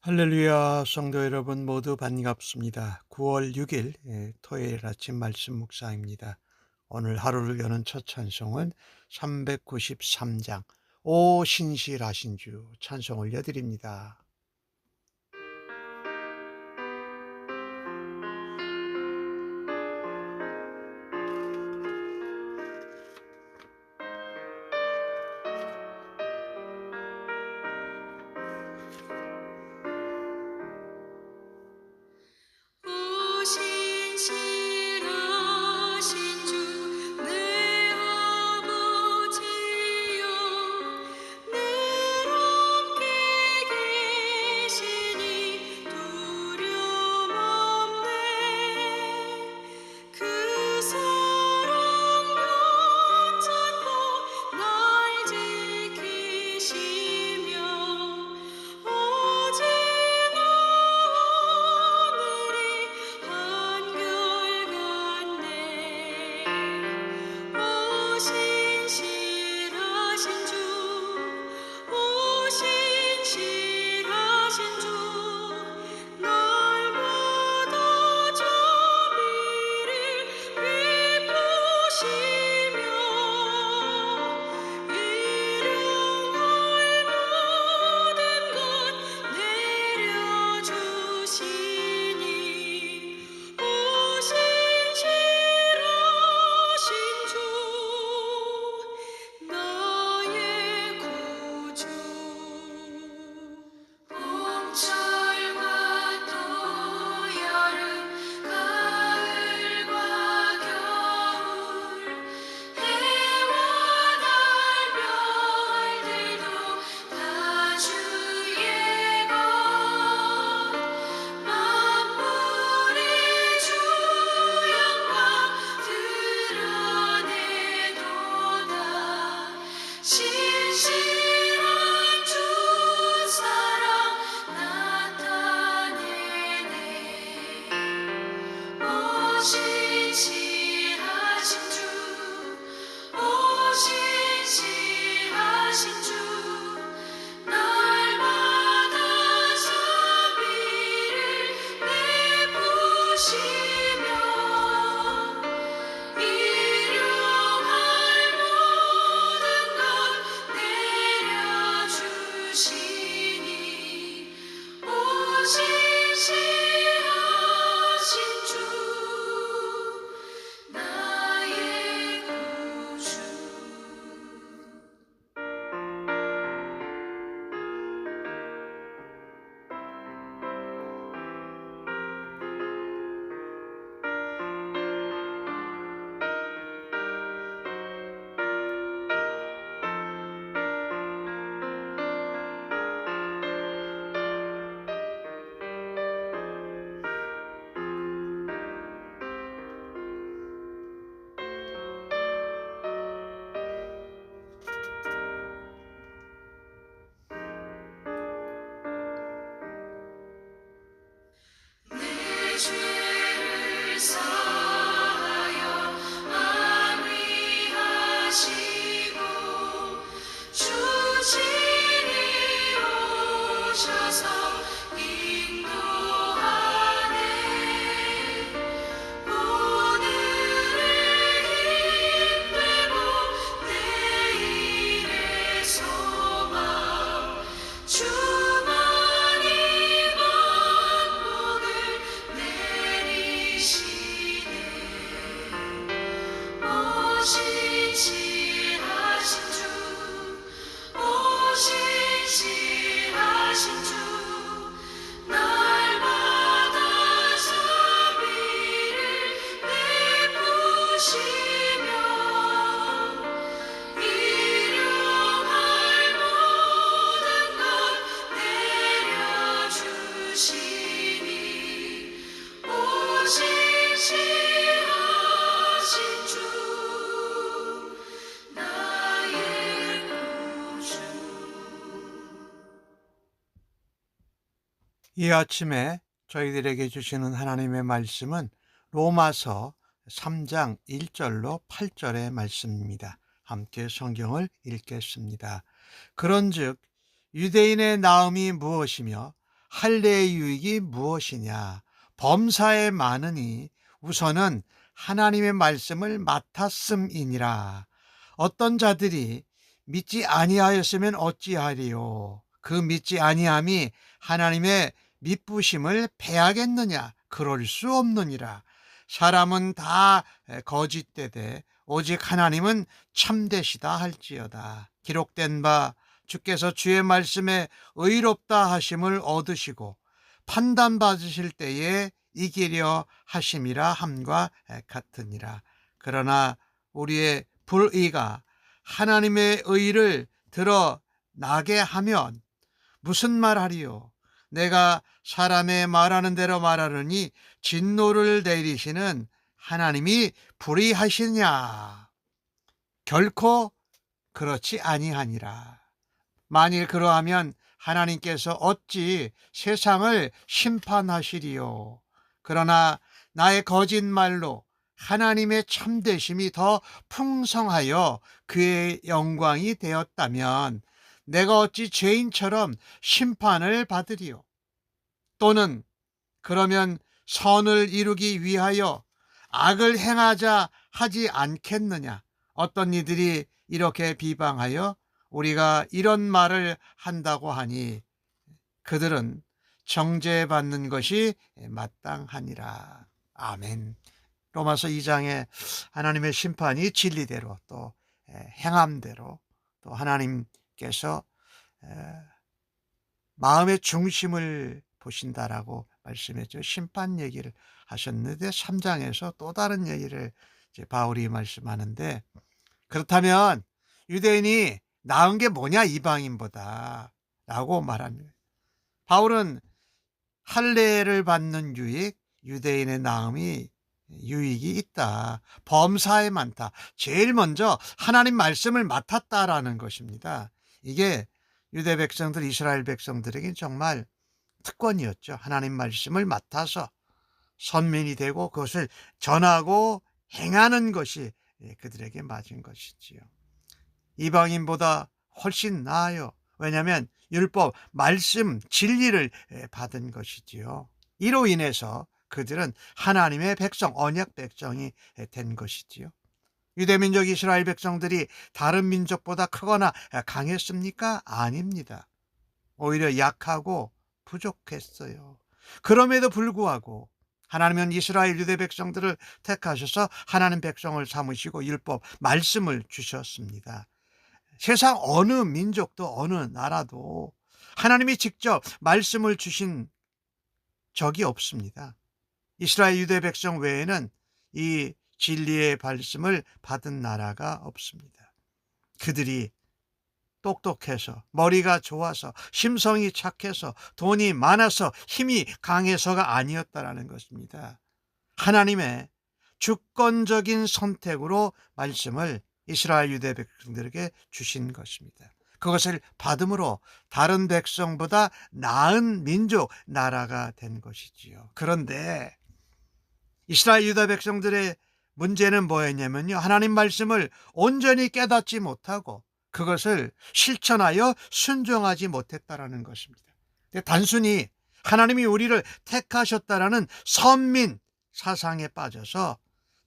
할렐루야, 성도 여러분 모두 반갑습니다. 9월 6일 토요일 아침 말씀 묵상입니다. 오늘 하루를 여는 첫 찬송은 393장 오 신실하신 주 찬송 올려드립니다. 신실하신 주 내 아버지여 늘 함께 계시니 두려움 없네. 그 사랑 연찬고 날 지키시며 어제나 오늘이 한결같네. 오 신실하신 주, 오 신실하신 주, 날마다 자비를 베푸시며 일용할 모든 것 내려주시니 오 신실하신 주 나의 구주. 봄철과 또 여름 가을과 겨울 해와 달 별들도 다 주의 것 만물의 주 영광 드러내도다. 신실한 주 사랑 나타내네. 오 신실하신 주, 오 신실하신 주, 날마다 자비를 베푸시며 일용할 모든 것 내려주시니 오 신실하신 주 나의 구주. 내 죄를 사하여 안위하시고 주 친히 오셔서 인도하네. 오늘의 힘되고 내일의 소망 주만이 만복을 내리시네. 오 신실하신 주, 오 신실하신 주, 날마다 자비를 베푸시며 일용할 모든 것 내려주시니 오 신실하신 주 나의 구주. 이 아침에 저희들에게 주시는 하나님의 말씀은 로마서 3장 1절로 8절의 말씀입니다. 함께 성경을 읽겠습니다. 그런즉 유대인의 나음이 무엇이며 할례의 유익이 무엇이냐? 범사에 많으니 우선은 하나님의 말씀을 맡았음이니라. 어떤 자들이 믿지 아니하였으면 어찌하리요? 그 믿지 아니함이 하나님의 미쁘심을 패하겠느냐? 그럴 수 없느니라. 사람은 다 거짓되되 오직 하나님은 참되시다 할지어다. 기록된 바 주께서 주의 말씀에 의롭다 하심을 얻으시고 판단받으실 때에 이기려 하심이라 함과 같으니라. 그러나 우리의 불의가 하나님의 의를 드러나게 하면 무슨 말하리요? 내가 사람의 말하는 대로 말하느니 진노를 내리시는 하나님이 불의하시냐? 결코 그렇지 아니하니라. 만일 그러하면 하나님께서 어찌 세상을 심판하시리요? 그러나 나의 거짓말로 하나님의 참되심이 더 풍성하여 그의 영광이 되었다면 내가 어찌 죄인처럼 심판을 받으리요? 또는 그러면 선을 이루기 위하여 악을 행하자 하지 않겠느냐? 어떤 이들이 이렇게 비방하여 우리가 이런 말을 한다고 하니 그들은 정죄받는 것이 마땅하니라. 아멘. 로마서 2장에 하나님의 심판이 진리대로 또 행함대로 또 하나님께서 마음의 중심을 보신다라고 말씀했죠. 심판 얘기를 하셨는데 3장에서 또 다른 얘기를 이제 바울이 말씀하는데, 그렇다면 유대인이 나은 게 뭐냐 이방인보다 라고 말합니다. 바울은 할례를 받는 유익, 유대인의 나음이 유익이 있다. 범사에 많다. 제일 먼저 하나님 말씀을 맡았다라는 것입니다. 이게 유대 백성들, 이스라엘 백성들에게 정말 특권이었죠. 하나님 말씀을 맡아서 선민이 되고 그것을 전하고 행하는 것이 그들에게 맞은 것이지요. 이방인보다 훨씬 나아요. 왜냐하면 율법, 말씀, 진리를 받은 것이지요. 이로 인해서 그들은 하나님의 백성, 언약 백성이 된 것이지요. 유대민족 이스라엘 백성들이 다른 민족보다 크거나 강했습니까? 아닙니다. 오히려 약하고 부족했어요. 그럼에도 불구하고 하나님은 이스라엘 유대 백성들을 택하셔서 하나님 백성을 삼으시고 율법, 말씀을 주셨습니다. 세상 어느 민족도 어느 나라도 하나님이 직접 말씀을 주신 적이 없습니다. 이스라엘 유대 백성 외에는 이 진리의 말씀을 받은 나라가 없습니다. 그들이 똑똑해서, 머리가 좋아서, 심성이 착해서, 돈이 많아서, 힘이 강해서가 아니었다라는 것입니다. 하나님의 주권적인 선택으로 말씀을 이스라엘 유대 백성들에게 주신 것입니다. 그것을 받음으로 다른 백성보다 나은 민족, 나라가 된 것이지요. 그런데 이스라엘 유다 백성들의 문제는 뭐였냐면요, 하나님 말씀을 온전히 깨닫지 못하고 그것을 실천하여 순종하지 못했다라는 것입니다. 단순히 하나님이 우리를 택하셨다라는 선민 사상에 빠져서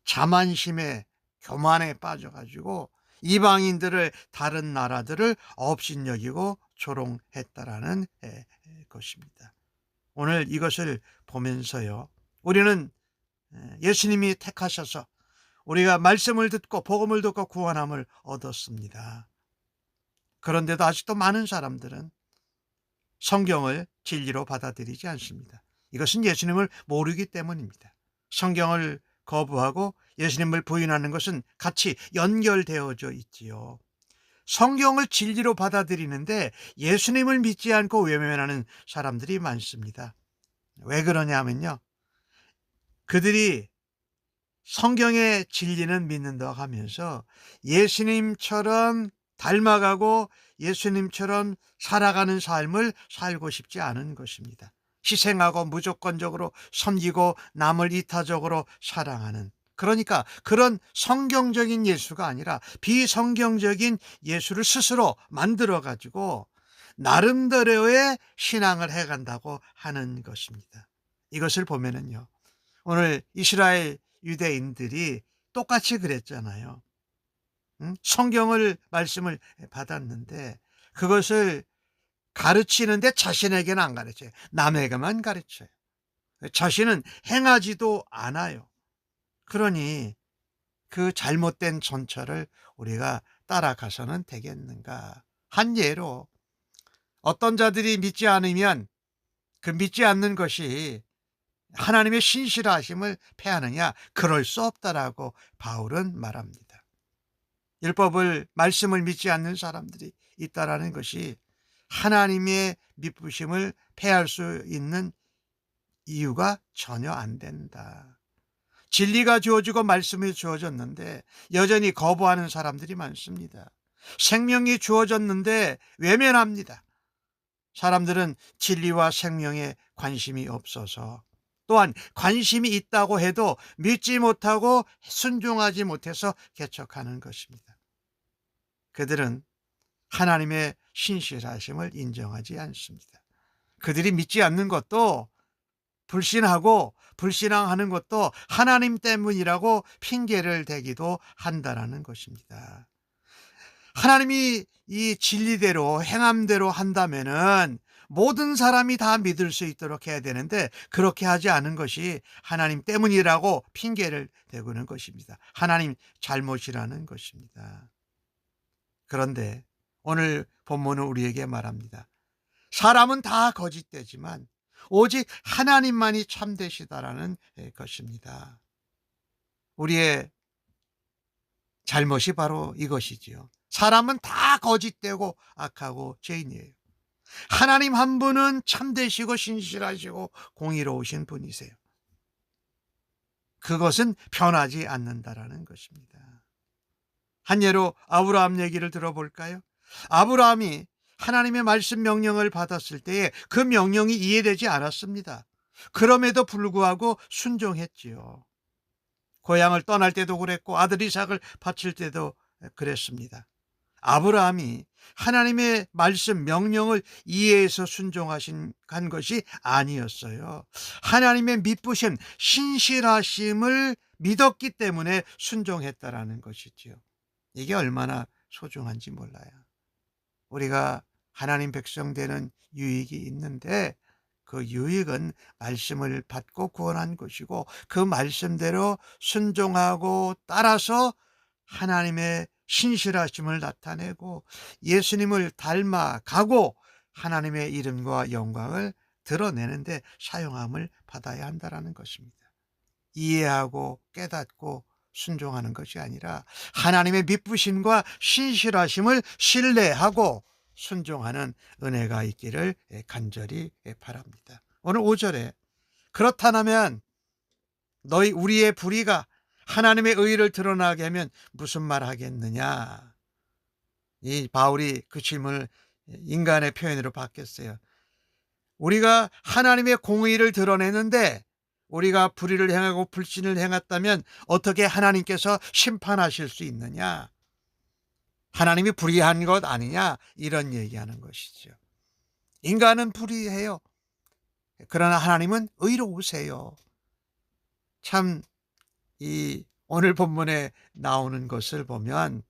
자만심에, 교만에 빠져가지고 이방인들을, 다른 나라들을 업신여기고 조롱했다라는 것입니다. 오늘 이것을 보면서요, 우리는 예수님이 택하셔서 우리가 말씀을 듣고 복음을 듣고 구원함을 얻었습니다. 그런데도 아직도 많은 사람들은 성경을 진리로 받아들이지 않습니다. 이것은 예수님을 모르기 때문입니다. 성경을 거부하고 예수님을 부인하는 것은 같이 연결되어져 있지요. 성경을 진리로 받아들이는데 예수님을 믿지 않고 외면하는 사람들이 많습니다. 왜 그러냐면요, 그들이 성경의 진리는 믿는다고 하면서 예수님처럼 닮아가고 예수님처럼 살아가는 삶을 살고 싶지 않은 것입니다. 희생하고 무조건적으로 섬기고 남을 이타적으로 사랑하는, 그러니까 그런 성경적인 예수가 아니라 비성경적인 예수를 스스로 만들어 가지고 나름대로의 신앙을 해간다고 하는 것입니다. 이것을 보면은요, 오늘 이스라엘 유대인들이 똑같이 그랬잖아요. 성경을 말씀을 받았는데 그것을 가르치는데 자신에게는 안 가르쳐요. 남에게만 가르쳐요. 자신은 행하지도 않아요. 그러니 그 잘못된 전철을 우리가 따라가서는 되겠는가? 한 예로 어떤 자들이 믿지 않으면 그 믿지 않는 것이 하나님의 신실하심을 패하느냐? 그럴 수 없다라고 바울은 말합니다. 율법을 말씀을 믿지 않는 사람들이 있다라는 것이 하나님의 믿으심을 패할 수 있는 이유가 전혀 안 된다. 진리가 주어지고 말씀이 주어졌는데 여전히 거부하는 사람들이 많습니다. 생명이 주어졌는데 외면합니다. 사람들은 진리와 생명에 관심이 없어서, 또한 관심이 있다고 해도 믿지 못하고 순종하지 못해서 개척하는 것입니다. 그들은 하나님의 신실하심을 인정하지 않습니다. 그들이 믿지 않는 것도, 불신하고 불신앙하는 것도 하나님 때문이라고 핑계를 대기도 한다라는 것입니다. 하나님이 이 진리대로 행함대로 한다면은 모든 사람이 다 믿을 수 있도록 해야 되는데 그렇게 하지 않은 것이 하나님 때문이라고 핑계를 대고는 것입니다. 하나님 잘못이라는 것입니다. 그런데 오늘 본문은 우리에게 말합니다. 사람은 다 거짓되지만 오직 하나님만이 참되시다라는 것입니다. 우리의 잘못이 바로 이것이지요. 사람은 다 거짓되고 악하고 죄인이에요. 하나님 한 분은 참되시고 신실하시고 공의로우신 분이세요. 그것은 변하지 않는다라는 것입니다. 한 예로 아브라함 얘기를 들어볼까요? 아브라함이 하나님의 말씀 명령을 받았을 때에 그 명령이 이해되지 않았습니다. 그럼에도 불구하고 순종했지요. 고향을 떠날 때도 그랬고 아들 이삭을 바칠 때도 그랬습니다. 아브라함이 하나님의 말씀 명령을 이해해서 순종하신 간 것이 아니었어요. 하나님의 믿으심, 신실하심을 믿었기 때문에 순종했다라는 것이지요. 이게 얼마나 소중한지 몰라요. 우리가 하나님 백성 되는 유익이 있는데 그 유익은 말씀을 받고 구원한 것이고 그 말씀대로 순종하고 따라서 하나님의 신실하심을 나타내고 예수님을 닮아가고 하나님의 이름과 영광을 드러내는데 사용함을 받아야 한다는 것입니다. 이해하고 깨닫고 순종하는 것이 아니라 하나님의 믿으심과 신실하심을 신뢰하고 순종하는 은혜가 있기를 간절히 바랍니다. 오늘 5절에 그렇다면 우리의 불의가 하나님의 의를 드러나게 하면 무슨 말 하겠느냐? 이 바울이 그 질문을 인간의 표현으로 바뀌었어요. 우리가 하나님의 공의를 드러내는데 우리가 불의를 행하고 불신을 행했다면 어떻게 하나님께서 심판하실 수 있느냐? 하나님이 불의한 것 아니냐? 이런 얘기하는 것이죠. 인간은 불의해요. 그러나 하나님은 의로우세요. 참 이 오늘 본문에 나오는 것을 보면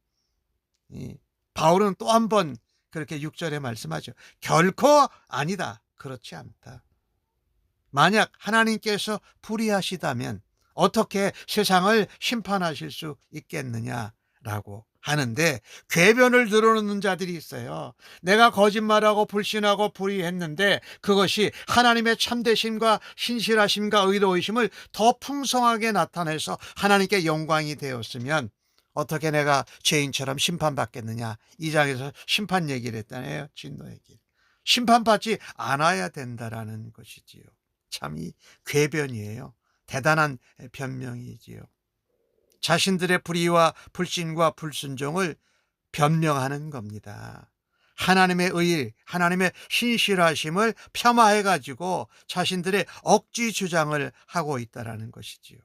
바울은 또 한 번 그렇게 6절에 말씀하죠. 결코 아니다. 그렇지 않다. 만약 하나님께서 불의하시다면 어떻게 세상을 심판하실 수 있겠느냐라고 하는데 궤변을 들어놓는 자들이 있어요. 내가 거짓말하고 불신하고 불의했는데 그것이 하나님의 참되심과 신실하심과 의로우심을 더 풍성하게 나타내서 하나님께 영광이 되었으면 어떻게 내가 죄인처럼 심판받겠느냐. 이 장에서 심판 얘기를 했다네요. 진노 얘기. 심판받지 않아야 된다라는 것이지요. 참 이 궤변이에요. 대단한 변명이지요. 자신들의 불의와 불신과 불순종을 변명하는 겁니다. 하나님의 의, 하나님의 신실하심을 폄하해가지고 자신들의 억지 주장을 하고 있다는 것이지요.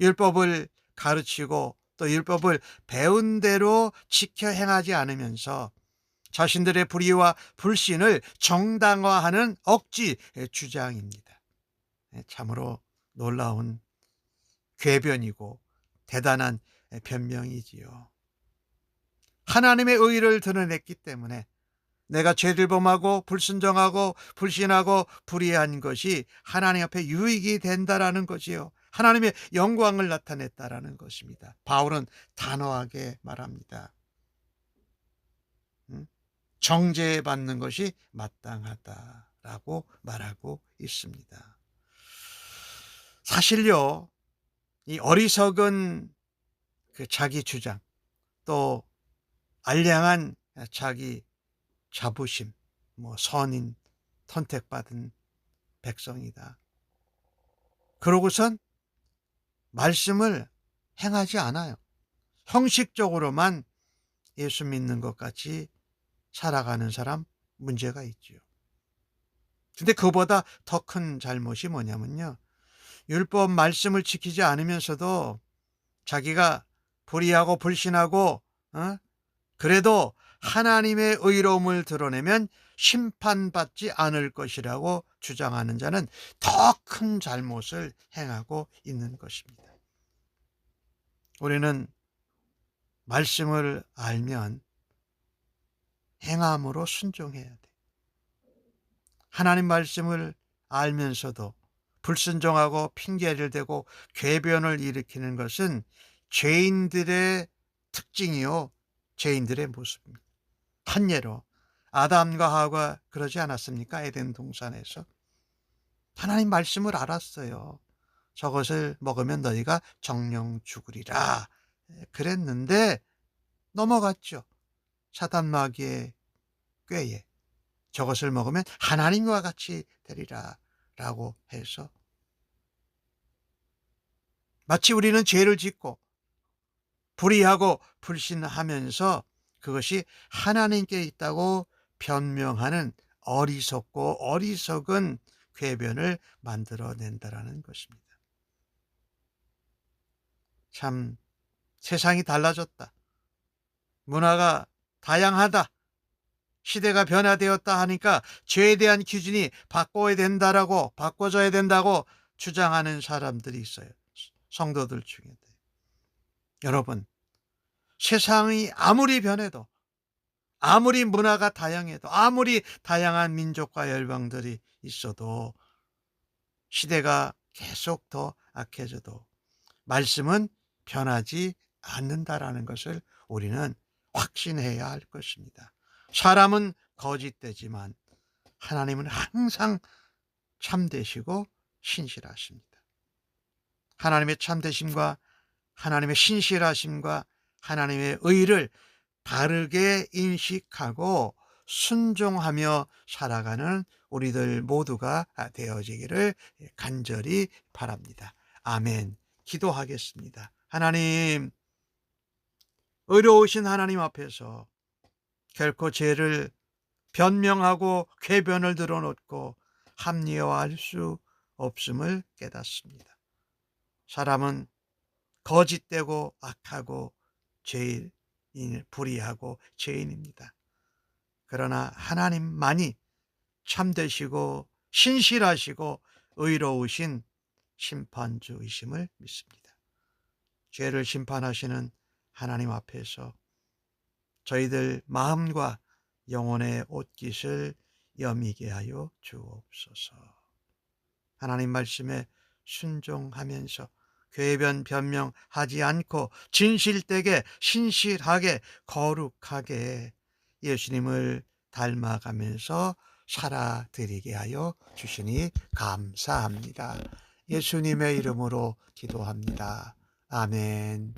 율법을 가르치고 또 율법을 배운 대로 지켜 행하지 않으면서 자신들의 불의와 불신을 정당화하는 억지 주장입니다. 참으로 놀라운 궤변이고 대단한 변명이지요. 하나님의 의를 드러냈기 때문에 내가 죄를 범하고 불순종하고 불신하고 불의한 것이 하나님 앞에 유익이 된다라는 것이요. 하나님의 영광을 나타냈다라는 것입니다. 바울은 단호하게 말합니다. 정죄받는 것이 마땅하다라고 말하고 있습니다. 사실요, 이 어리석은 그 자기 주장, 또 알량한 자기 자부심, 선인, 선택받은 백성이다. 그러고선 말씀을 행하지 않아요. 형식적으로만 예수 믿는 것 같이 살아가는 사람 문제가 있지요. 근데 그보다 더 큰 잘못이 뭐냐면요. 율법 말씀을 지키지 않으면서도 자기가 불의하고 불신하고 그래도 하나님의 의로움을 드러내면 심판받지 않을 것이라고 주장하는 자는 더 큰 잘못을 행하고 있는 것입니다. 우리는 말씀을 알면 행함으로 순종해야 돼. 하나님 말씀을 알면서도 불순종하고 핑계를 대고 궤변을 일으키는 것은 죄인들의 특징이요, 죄인들의 모습입니다. 한 예로 아담과 하와가 그러지 않았습니까? 에덴 동산에서 하나님 말씀을 알았어요. 저것을 먹으면 너희가 정령 죽으리라 그랬는데 넘어갔죠. 사단 마귀의 꾀에 저것을 먹으면 하나님과 같이 되리라 라고 해서 마치 우리는 죄를 짓고 불의하고 불신하면서 그것이 하나님께 있다고 변명하는 어리석고 어리석은 궤변을 만들어낸다라는 것입니다. 참 세상이 달라졌다. 문화가 다양하다. 시대가 변화되었다 하니까 죄에 대한 기준이 바꿔져야 된다고 주장하는 사람들이 있어요. 성도들 중에. 여러분, 세상이 아무리 변해도, 아무리 문화가 다양해도, 아무리 다양한 민족과 열방들이 있어도, 시대가 계속 더 악해져도 말씀은 변하지 않는다라는 것을 우리는 확신해야 할 것입니다. 사람은 거짓되지만 하나님은 항상 참되시고 신실하십니다. 하나님의 참되심과 하나님의 신실하심과 하나님의 의를 바르게 인식하고 순종하며 살아가는 우리들 모두가 되어지기를 간절히 바랍니다. 아멘. 기도하겠습니다. 하나님, 의로우신 하나님 앞에서 결코 죄를 변명하고 궤변을 드러놓고 합리화할 수 없음을 깨닫습니다. 사람은 거짓되고 악하고 죄인, 불의하고 죄인입니다. 그러나 하나님만이 참되시고 신실하시고 의로우신 심판주이심을 믿습니다. 죄를 심판하시는 하나님 앞에서 저희들 마음과 영혼의 옷깃을 여미게 하여 주옵소서. 하나님 말씀에 순종하면서 궤변 변명하지 않고 진실되게 신실하게 거룩하게 예수님을 닮아가면서 살아드리게 하여 주시니 감사합니다. 예수님의 이름으로 기도합니다. 아멘.